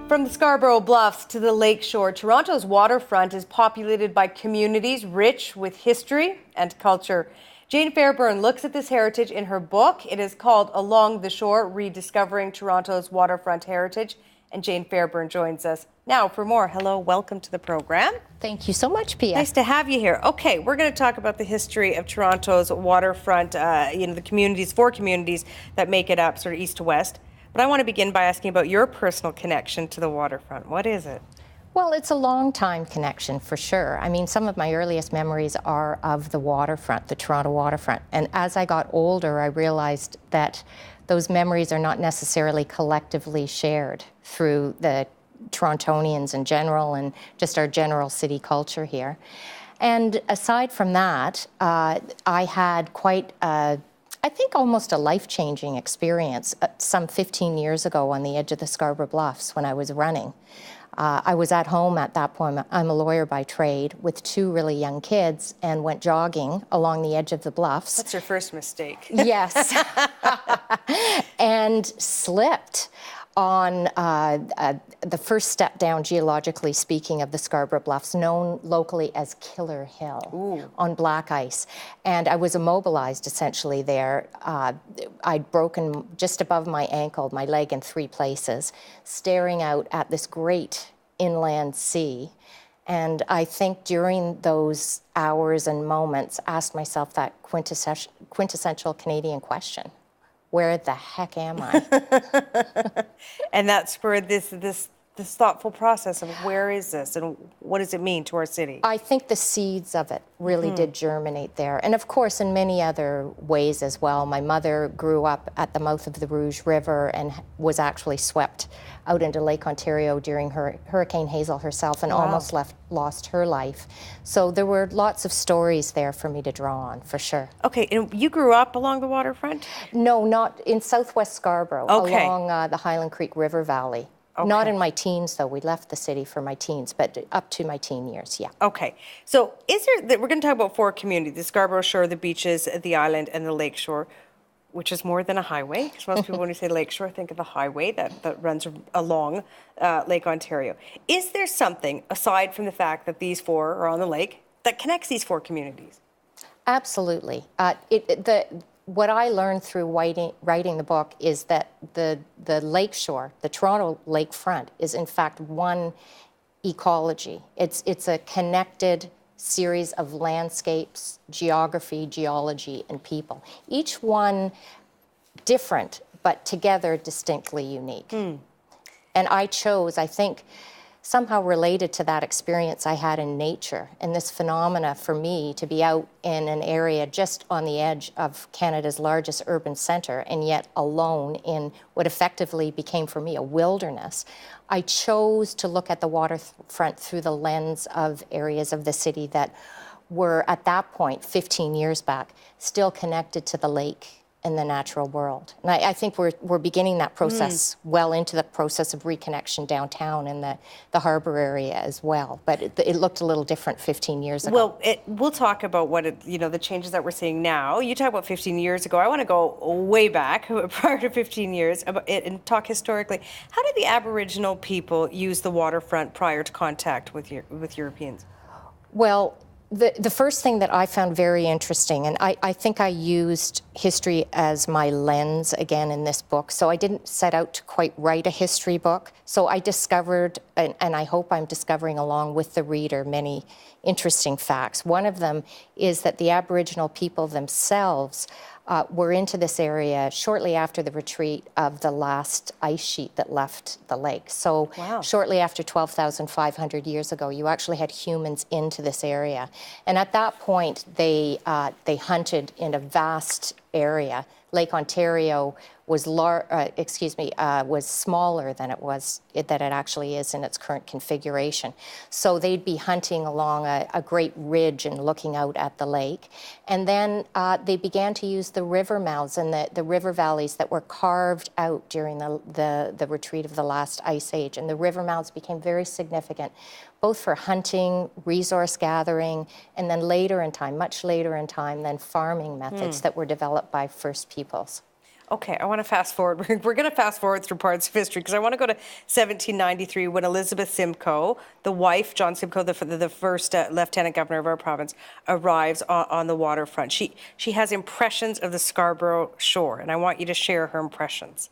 From the Scarborough Bluffs to the Lakeshore, Toronto's waterfront is populated by communities rich with history and culture. Jane Fairburn looks at this heritage in her book. It is called Along the Shore, Rediscovering Toronto's Waterfront Heritage. And Jane Fairburn joins us now for more. Hello, welcome to the program. Thank you so much, Pia. Nice to have you here. Okay, we're going to talk about the history of Toronto's waterfront, the communities, four communities that make it up, sort of east to west. But I want to begin by asking about your personal connection to the waterfront. What is it? Well, it's a long time connection for sure. I mean, some of my earliest memories are of the waterfront, the Toronto waterfront. And as I got older, I realized that those memories are not necessarily collectively shared through the Torontonians in general and just our general city culture here. And aside from that, I had quite I think almost a life-changing experience some 15 years ago on the edge of the Scarborough Bluffs when I was running. I was at home at that point. I'm a lawyer by trade with two really young kids and went jogging along the edge of the bluffs. That's your first mistake. Yes. And slipped on the first step down, geologically speaking, of the Scarborough Bluffs, known locally as Killer Hill. Ooh. On black ice. And I was immobilized essentially there. I'd broken just above my ankle, my leg in 3 places, staring out at this great inland sea. And I think during those hours and moments, asked myself that quintessential Canadian question. Where the heck am I? And that spurred this thoughtful process of where is this and what does it mean to our city? I think the seeds of it really did germinate there. And of course, in many other ways as well. My mother grew up at the mouth of the Rouge River and was actually swept out into Lake Ontario during Hurricane Hazel herself and almost lost her life. So there were lots of stories there for me to draw on, for sure. Okay, and you grew up along the waterfront? No, not in southwest Scarborough, Okay. along the Highland Creek River Valley. Okay. Not in my teens, though. We left the city for my teens, but up to my teen years, yeah. Okay, so we're going to talk about 4 communities, the Scarborough Shore, the beaches, the island, and the Lakeshore, which is more than a highway, because most people, when you say Lakeshore, think of the highway that runs along Lake Ontario. Is there something, aside from the fact that these 4 are on the lake, that connects these 4 communities? Absolutely. What I learned through writing the book is that the Lakeshore, the Toronto lakefront, is in fact one ecology. It's a connected series of landscapes, geography, geology, and people. Each one different, but together distinctly unique. And I chose, I think, somehow related to that experience I had in nature and this phenomena for me to be out in an area just on the edge of Canada's largest urban centre and yet alone in what effectively became for me a wilderness. I chose to look at the waterfront through the lens of areas of the city that were at that point, 15 years back, still connected to the lake and the natural world. And I think we're beginning that process well into the process of reconnection downtown and the harbour area as well. But it looked a little different 15 years ago. Well, we'll talk about the changes that we're seeing now. You talk about 15 years ago. I want to go way back, prior to 15 years, and talk historically. How did the Aboriginal people use the waterfront prior to contact with Europeans? Well, the first thing that I found very interesting, and I think I used history as my lens again in this book, so I didn't set out to quite write a history book. So I discovered, and I hope I'm discovering along with the reader, many interesting facts. One of them is that the Aboriginal people themselves were into this area shortly after the retreat of the last ice sheet that left the lake. So shortly after 12,500 years ago, you actually had humans into this area. And at that point, they hunted in a vast area. Lake Ontario was smaller than it actually is in its current configuration. So they'd be hunting along a great ridge and looking out at the lake. And then they began to use the river mouths and the river valleys that were carved out during the retreat of the last ice age. And the river mouths became very significant, both for hunting, resource gathering, and then later in time, much later in time, then farming methods that were developed by First Peoples. Okay, I want to fast forward. We're going to fast forward through parts of history because I want to go to 1793 when Elizabeth Simcoe, the wife, John Simcoe, the first lieutenant governor of our province, arrives on the waterfront. She has impressions of the Scarborough shore, and I want you to share her impressions.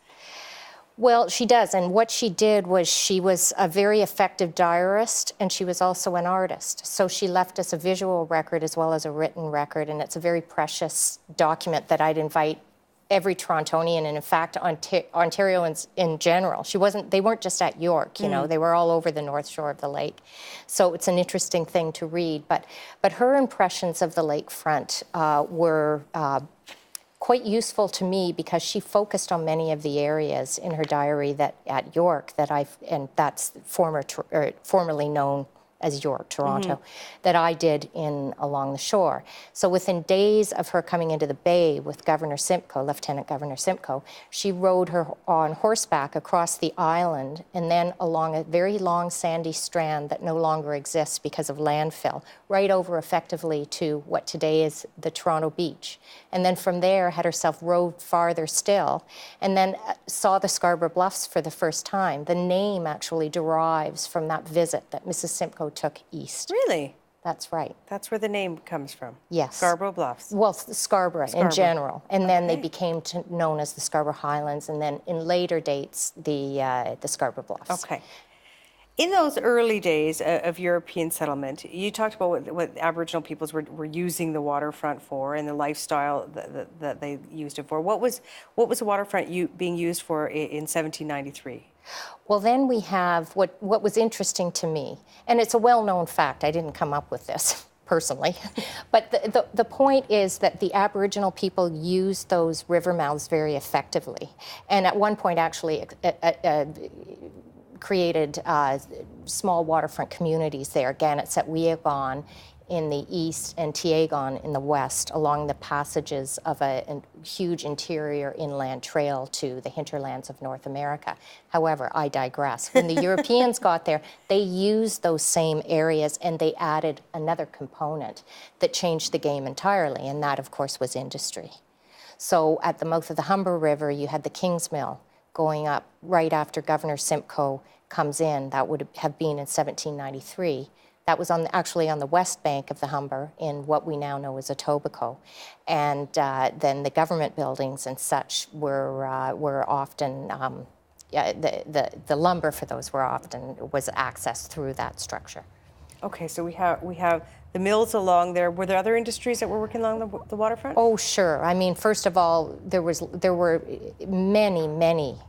Well, she does, and what she did was she was a very effective diarist, and she was also an artist. So she left us a visual record as well as a written record, and it's a very precious document that I'd invite every Torontonian, and in fact, Ontarians in general. They weren't just at York, you know, they were all over the north shore of the lake. So it's an interesting thing to read. But her impressions of the lakefront were quite useful to me because she focused on many of the areas in her diary that at York and that's formerly known as York, Toronto, that I did along the shore. So within days of her coming into the bay with Governor Simcoe, Lieutenant Governor Simcoe, she rode her on horseback across the island and then along a very long sandy strand that no longer exists because of landfill, right over effectively to what today is the Toronto beach. And then from there had herself rode farther still and then saw the Scarborough Bluffs for the first time. The name actually derives from that visit that Mrs. Simcoe took east. Really? That's right. That's where the name comes from? Yes. Scarborough Bluffs? Well, Scarborough in general. And then they Okay. became known as the Scarborough Highlands, and then in later dates, the Scarborough Bluffs. Okay. In those early days of European settlement, you talked about what Aboriginal peoples were using the waterfront for and the lifestyle that they used it for. What was the waterfront being used for in 1793? Well, then we have what was interesting to me, and it's a well-known fact. I didn't come up with this personally, but the point is that the Aboriginal people used those river mouths very effectively, and at one point actually created small waterfront communities there. Again, it's at Weagon in the east and Tiegon in the west, along the passages of a huge interior inland trail to the hinterlands of North America. However, I digress. When the Europeans got there, they used those same areas and they added another component that changed the game entirely, and that, of course, was industry. So at the mouth of the Humber River, you had the King's Mill going up right after Governor Simcoe comes in. That would have been in 1793. That was actually on the west bank of the Humber in what we now know as Etobicoke. And then the government buildings and such were often, the lumber for those was accessed through that structure. Okay, so we have the mills along there. Were there other industries that were working along the waterfront? Oh, sure. I mean, first of all, there were many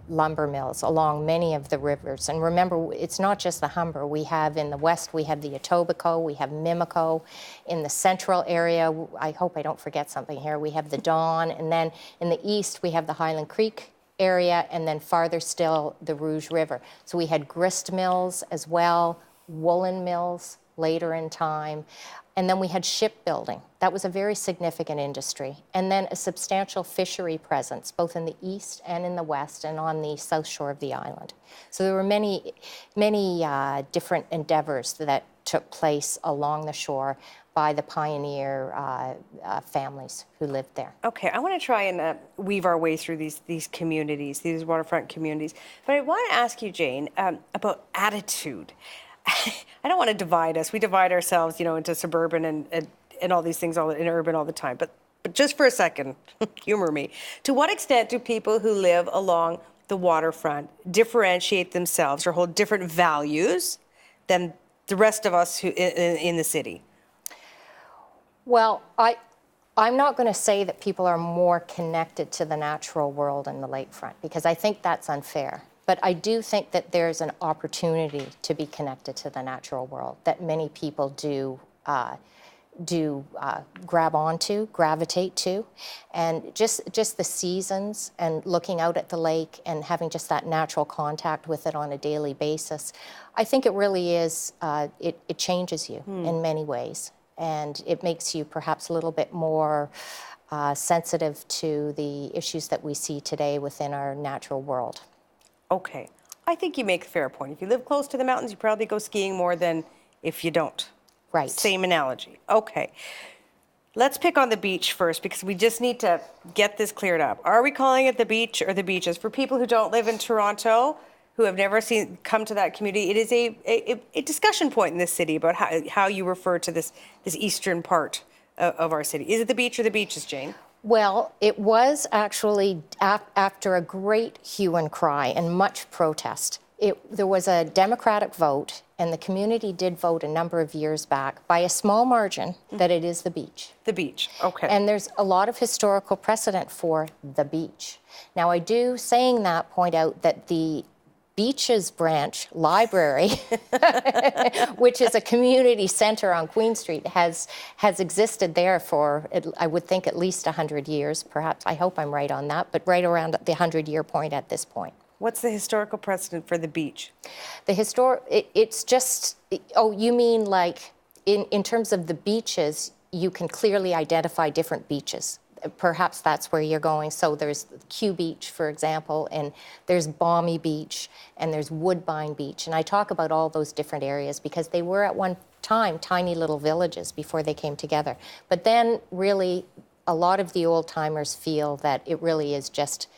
lumber mills along many of the rivers. And remember, it's not just the Humber. We have in the west, we have the Etobicoke, we have Mimico. In the central area, I hope I don't forget something here, we have the Don. And then in the east, we have the Highland Creek area, and then farther still, the Rouge River. So we had grist mills as well, woolen mills later in time. And then we had shipbuilding. That was a very significant industry. And then a substantial fishery presence, both in the east and in the west and on the south shore of the island. So there were many different endeavors that took place along the shore by the pioneer families who lived there. Okay, I want to try and weave our way through these communities, these waterfront communities. But I want to ask you, Jane, about attitude. I don't want to divide us. We divide ourselves, into suburban and all these things, in urban all the time. But just for a second, humor me. To what extent do people who live along the waterfront differentiate themselves or hold different values than the rest of us who in the city? Well, I'm not going to say that people are more connected to the natural world in the lakefront, because I think that's unfair. But I do think that there's an opportunity to be connected to the natural world that many people do grab onto, gravitate to. And just the seasons and looking out at the lake and having just that natural contact with it on a daily basis, I think it really is, it changes you in many ways. And it makes you perhaps a little bit more sensitive to the issues that we see today within our natural world. Okay. I think you make a fair point. If you live close to the mountains, you probably go skiing more than if you don't. Right. Same analogy. Okay. Let's pick on the beach first because we just need to get this cleared up. Are we calling it the beach or the beaches? For people who don't live in Toronto, who have never come to that community, it is a discussion point in this city about how you refer to this eastern part of our city. Is it the beach or the beaches, Jane? Well, it was actually after a great hue and cry and much protest. There was a Democratic vote, and the community did vote a number of years back by a small margin that it is the beach. The beach, okay. And there's a lot of historical precedent for the beach. Now, I do, saying that, point out that the Beaches Branch Library, which is a community center on Queen Street, has existed there for, I would think, at least 100 years, perhaps. I hope I'm right on that, but right around the 100-year point at this point. What's the historical precedent for the beach? It's just, oh, you mean like in terms of the beaches, you can clearly identify different beaches. Perhaps that's where you're going. So there's Q Beach, for example, and there's Balmy Beach, and there's Woodbine Beach. And I talk about all those different areas because they were at one time tiny little villages before they came together. But then really, a lot of the old-timers feel that it really is just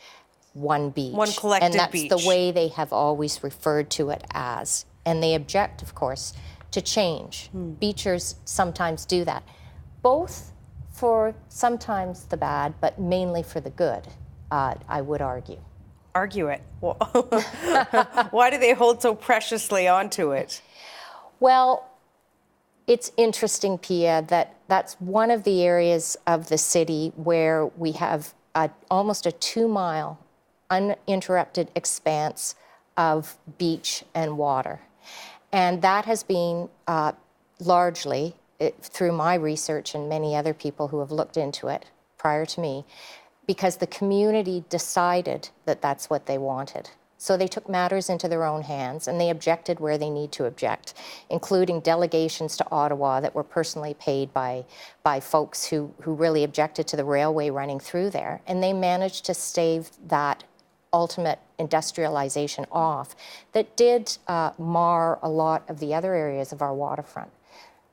one beach. One collective beach. And that's the way they have always referred to it as. And they object, of course, to change. Beachers sometimes do that. Both for sometimes the bad, but mainly for the good, I would argue. Argue it. Well, why do they hold so preciously onto it? Well, it's interesting, Pia, that that's one of the areas of the city where we have almost a 2-mile uninterrupted expanse of beach and water. And that has been largely, through my research and many other people who have looked into it prior to me, because the community decided that that's what they wanted. So they took matters into their own hands and they objected where they need to object, including delegations to Ottawa that were personally paid by folks who really objected to the railway running through there. And they managed to stave that ultimate industrialization off that did mar a lot of the other areas of our waterfront.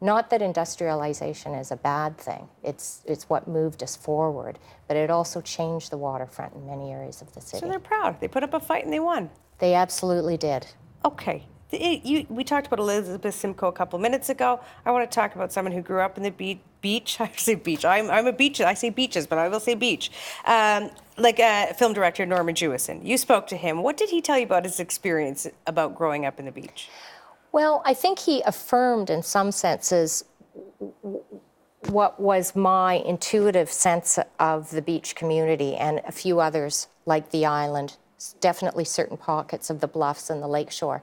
Not that industrialization is a bad thing. It's what moved us forward, but it also changed the waterfront in many areas of the city. So they're proud. They put up a fight and they won. They absolutely did. Okay. We talked about Elizabeth Simcoe a couple minutes ago. I want to talk about someone who grew up in the beach. I say beach. I'm a beach. I say beaches, but I will say beach. Like film director Norman Jewison. You spoke to him. What did he tell you about his experience about growing up in the beach? Well, I think he affirmed in some senses what was my intuitive sense of the beach community and a few others like the island, definitely certain pockets of the Bluffs and the Lakeshore.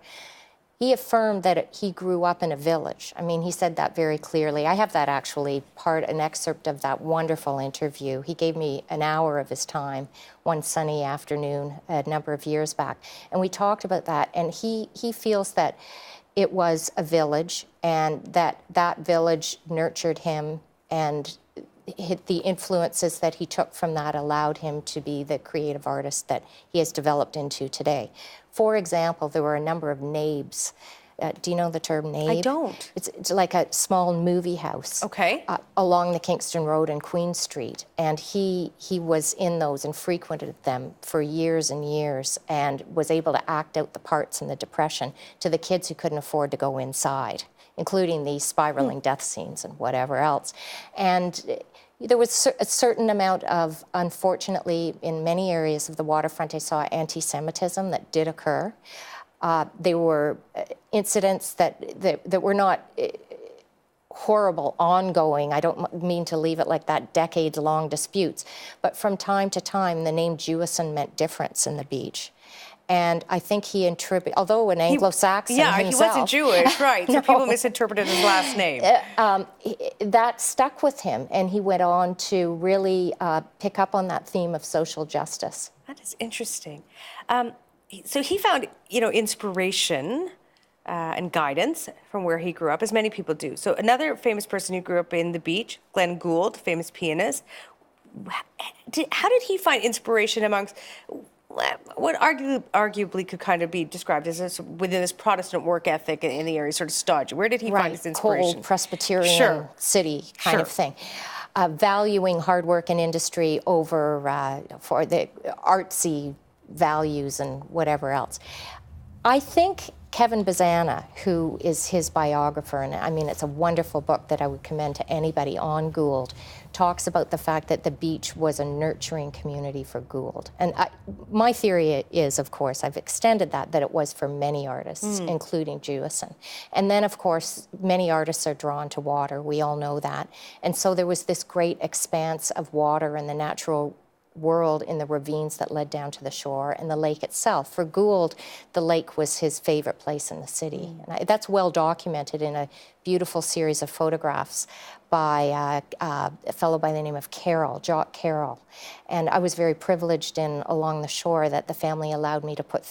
He affirmed that he grew up in a village. I mean, he said that very clearly. I have that actually, an excerpt of that wonderful interview. He gave me an hour of his time one sunny afternoon a number of years back. And we talked about that. And he feels that it was a village and that village nurtured him, and the influences that he took from that allowed him to be the creative artist that he has developed into today. For example, there were a number of nabes. Do you know the term nabe? I don't. It's like a small movie house. Okay. Along the Kingston Road and Queen Street. And he was in those and frequented them for years and years and was able to act out the parts in the Depression to the kids who couldn't afford to go inside, including the spiraling death scenes and whatever else. And there was a certain amount of, unfortunately, in many areas of the waterfront, I saw anti-Semitism that did occur. There were incidents that were not horrible, ongoing. I don't mean to leave it like that, decades-long disputes. But from time to time, the name Jewison meant difference in the beach. And I think he attributed, although an Anglo-Saxon himself. He wasn't Jewish, right. So people misinterpreted his last name. That stuck with him, and he went on to really pick up on that theme of social justice. That is interesting. So he found, inspiration and guidance from where he grew up, as many people do. So another famous person who grew up in the beach, Glenn Gould, famous pianist. How did he find inspiration amongst what arguably could kind of be described as within this Protestant work ethic in the area, sort of stodgy? Where did he find his inspiration? Cold Presbyterian city kind of thing. valuing hard work and industry over for the artsy values and whatever else. I think Kevin Bazana, who is his biographer, and I mean, it's a wonderful book that I would commend to anybody on Gould, talks about the fact that the beach was a nurturing community for Gould. And my theory is, of course, I've extended that it was for many artists, including Jewison. And then, of course, many artists are drawn to water. We all know that. And so there was this great expanse of water and the natural world in the ravines that led down to the shore and the lake itself. For Gould, the lake was his favorite place in the city. And that's well documented in a beautiful series of photographs by a fellow by the name of Jock Carroll. And I was very privileged in along the shore that the family allowed me to put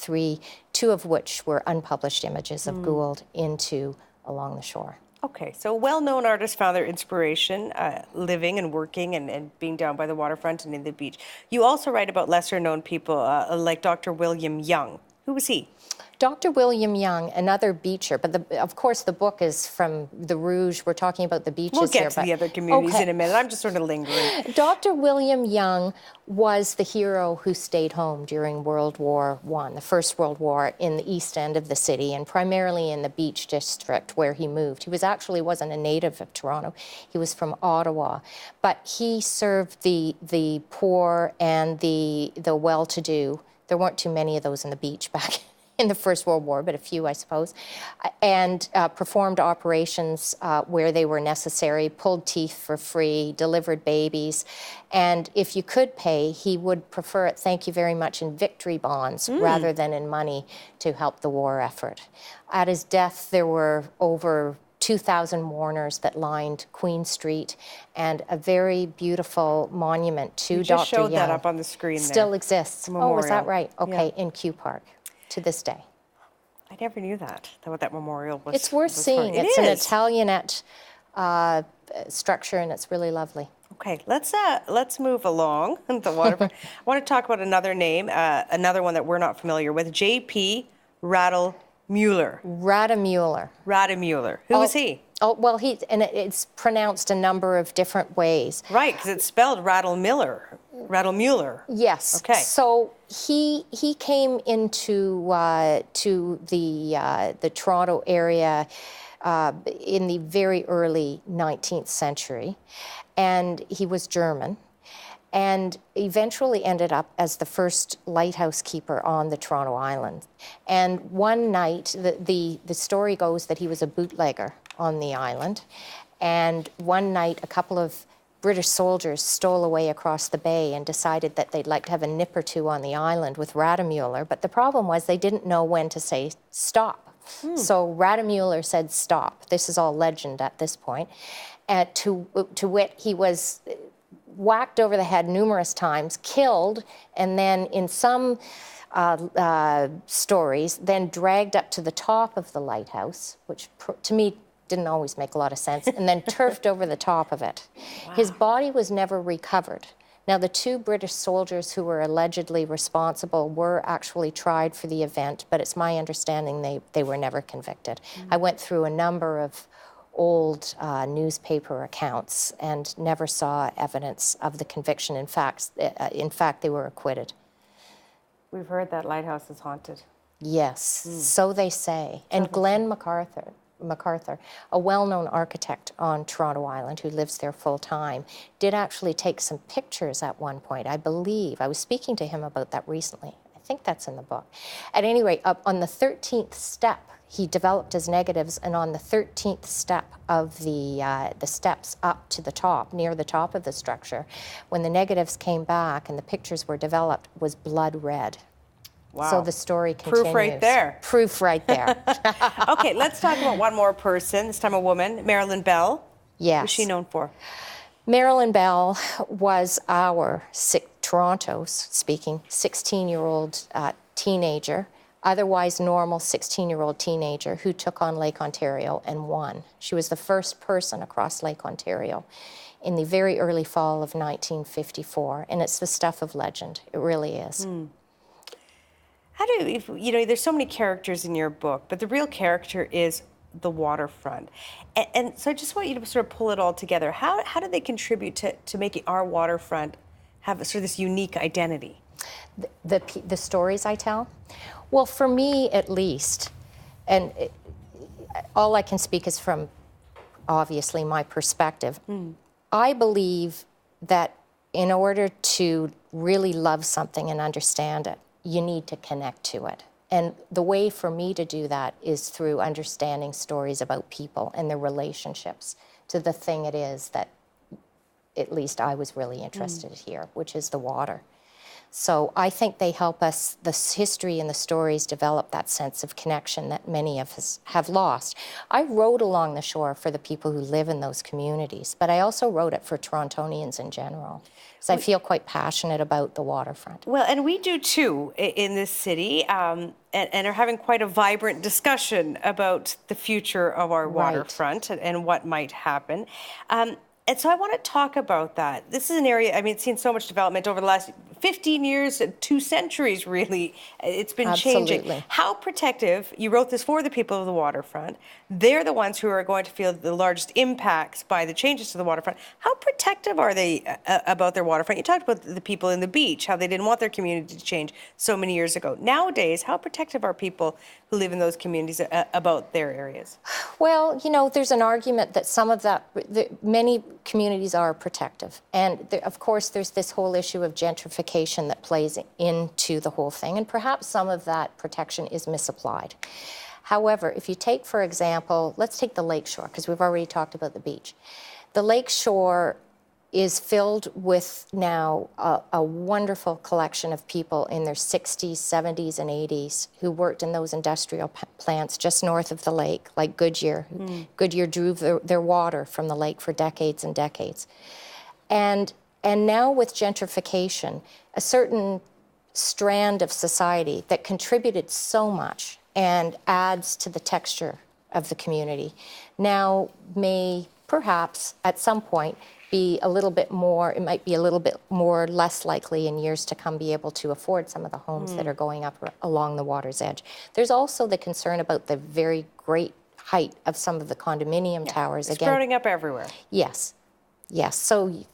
two of which were unpublished images of Gould into Along the Shore. Okay, so well-known artists found their inspiration living and working and being down by the waterfront and in the beach. You also write about lesser-known people like Dr. William Young. Who was he? Dr. William Young, another beacher, but of course the book is from the Rouge. We're talking about the beaches here. We'll get to the other communities in a minute. I'm just sort of lingering. Dr. William Young was the hero who stayed home during World War I, the First World War, in the east end of the city, and primarily in the Beach District where he moved. He wasn't a native of Toronto. He was from Ottawa, but he served the poor and the well-to-do. There weren't too many of those in the beach back in the First World War, but a few, I suppose, and performed operations where they were necessary, pulled teeth for free, delivered babies, and if you could pay, he would prefer it, thank you very much, in victory bonds rather than in money to help the war effort. At his death, there were over 2,000 mourners that lined Queen Street, and a very beautiful monument to Dr. Young. You just showed that up on the screen there. Still exists. Oh, is that right? Okay, yeah. in Kew Park. To this day. I never knew that memorial was. It's worth seeing. It's an Italianate structure, and it's really lovely. Okay, let's move along the waterfront. I want to talk about another name, another one that we're not familiar with, J.P. Rattle Mueller. Mueller. Who was he? Oh, well, it's pronounced a number of different ways. Right, because it's spelled Rattle Mueller. Yes. Okay. So he came into to the Toronto area in the very early 19th century, and he was German, and eventually ended up as the first lighthouse keeper on the Toronto Island. And one night, the story goes that he was a bootlegger on the island, and one night a couple of British soldiers stole away across the bay and decided that they'd like to have a nip or two on the island with Mueller, but the problem was they didn't know when to say stop. So Mueller said stop. This is all legend at this point. To wit, he was whacked over the head numerous times, killed, and then in some stories, then dragged up to the top of the lighthouse, which to me didn't always make a lot of sense, and then turfed over the top of it. Wow. His body was never recovered. Now, the two British soldiers who were allegedly responsible were actually tried for the event, but it's my understanding they were never convicted. I went through a number of old newspaper accounts and never saw evidence of the conviction. In fact, they were acquitted. We've heard that lighthouse is haunted. Yes, so they say. And Glenn MacArthur, a well-known architect on Toronto Island who lives there full-time, did actually take some pictures at one point, I believe. I was speaking to him about that recently. I think that's in the book. At any rate, up on the 13th step, he developed his negatives, and on the 13th step of the steps up to the top, near the top of the structure, when the negatives came back and the pictures were developed, was blood red. Wow. So the story continues. Proof right there. Proof right there. Okay, let's talk about one more person, this time a woman, Marilyn Bell. Yes. What is she known for? Marilyn Bell was our, Toronto's speaking, 16-year-old teenager, otherwise normal 16-year-old teenager who took on Lake Ontario and won. She was the first person across Lake Ontario in the very early fall of 1954, and it's the stuff of legend. It really is. How do there's so many characters in your book, but the real character is the waterfront. And so I just want you to sort of pull it all together. How do they contribute to making our waterfront have sort of this unique identity? The stories I tell? Well, for me at least, and all I can speak is from obviously my perspective. I believe that in order to really love something and understand it, you need to connect to it. And the way for me to do that is through understanding stories about people and their relationships to the thing it is that at least I was really interested here, which is the water. So I think they help us, the history and the stories develop that sense of connection that many of us have lost. I wrote along the shore for the people who live in those communities, but I also wrote it for Torontonians in general. So I feel quite passionate about the waterfront. Well, and we do too in this city, and are having quite a vibrant discussion about the future of our waterfront and what might happen. And so I want to talk about that. This is an area, I mean, it's seen so much development over the last 15 years, 2 centuries, really. It's been changing. How protective, you wrote this for the people of the waterfront. They're the ones who are going to feel the largest impacts by the changes to the waterfront. How protective are they about their waterfront? You talked about the people in the beach, how they didn't want their community to change so many years ago. Nowadays, how protective are people who live in those communities about their areas? Well, you know, there's an argument that some of that, many communities are protective. And of course, there's this whole issue of gentrification that plays into the whole thing. And perhaps some of that protection is misapplied. However, if you take, for example, let's take the Lakeshore, because we've already talked about the beach. The Lakeshore is filled with now a wonderful collection of people in their 60s, 70s, and 80s who worked in those industrial plants just north of the lake, like Goodyear. Goodyear drew their water from the lake for decades and decades. And now with gentrification, a certain strand of society that contributed so much and adds to the texture of the community now may perhaps at some point be a little bit more, it might be a little bit more less likely in years to come be able to afford some of the homes that are going up along the water's edge. There's also the concern about the very great height of some of the condominium towers. It's sprouting up everywhere. Yes, yes. So,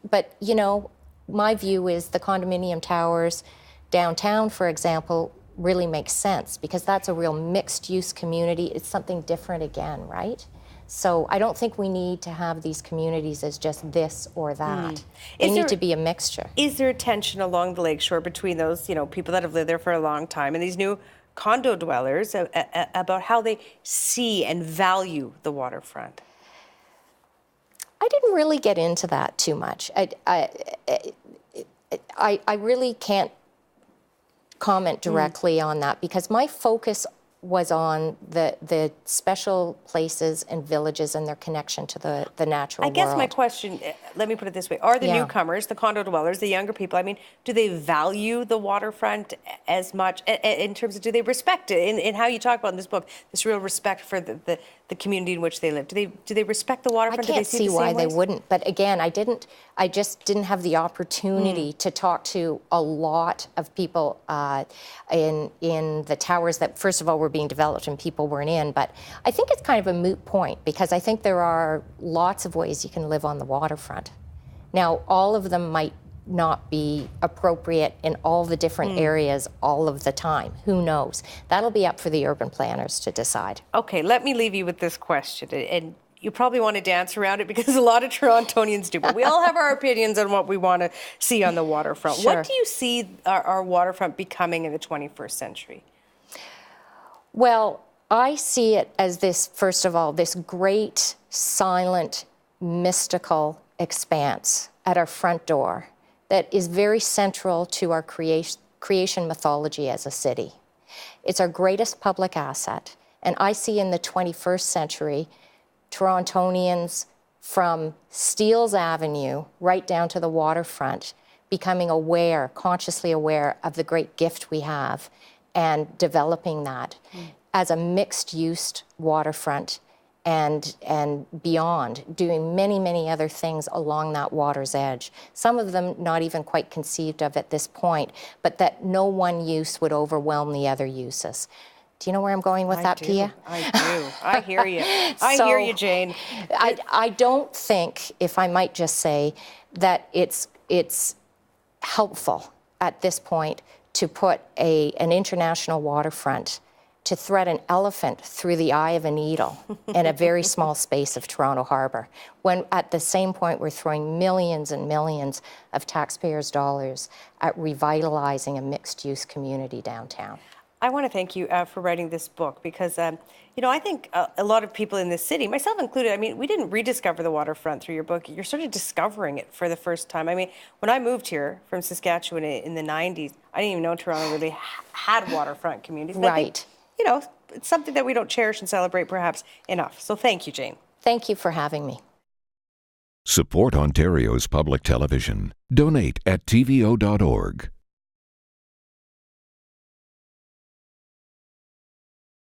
but you know, my view is the condominium towers downtown, for example, really makes sense because that's a real mixed use community. It's something different again, right? So I don't think we need to have these communities as just this or that. They need to be a mixture. Is there a tension along the lakeshore between those, you know, people that have lived there for a long time and these new condo dwellers about how they see and value the waterfront? I didn't really get into that too much. I really can't comment directly on that because my focus was on the special places and villages and their connection to the natural world. I guess my question, let me put it this way, are the newcomers, the condo dwellers, the younger people, I mean, do they value the waterfront as much in terms of, do they respect it? In how you talk about in this book, this real respect for the community in which they live. Do they respect the waterfront? I can't see why they wouldn't, but again, I just didn't have the opportunity to talk to a lot of people in the towers that, first of all, were being developed and people weren't in, but I think it's kind of a moot point because I think there are lots of ways you can live on the waterfront. Now, all of them might not be appropriate in all the different areas all of the time. Who knows? That'll be up for the urban planners to decide. Okay, let me leave you with this question, and you probably want to dance around it because a lot of Torontonians do, but we all have our opinions on what we want to see on the waterfront. Sure. What do you see our waterfront becoming in the 21st century? Well, I see it as this, first of all, this great, silent, mystical expanse at our front door that is very central to our creation mythology as a city. It's our greatest public asset, and I see in the 21st century Torontonians from Steeles Avenue right down to the waterfront becoming aware, consciously aware of the great gift we have and developing that as a mixed-use waterfront and beyond, doing many, many other things along that water's edge. Some of them not even quite conceived of at this point, but that no one use would overwhelm the other uses. Do you know where I'm going with that, Pia? I do. I hear you. I So, hear you, Jane. I don't think, if I might just say, that it's helpful at this point to put an international waterfront to thread an elephant through the eye of a needle in a very small space of Toronto Harbour, when at the same point we're throwing millions and millions of taxpayers' dollars at revitalizing a mixed-use community downtown. I want to thank you for writing this book because, I think a lot of people in this city, myself included, we didn't rediscover the waterfront through your book. You're sort of discovering it for the first time. When I moved here from Saskatchewan in the 90s, I didn't even know Toronto really had waterfront communities. And Right. I think, it's something that we don't cherish and celebrate perhaps enough. So thank you, Jane. Thank you for having me. Support Ontario's public television. Donate at tvo.org.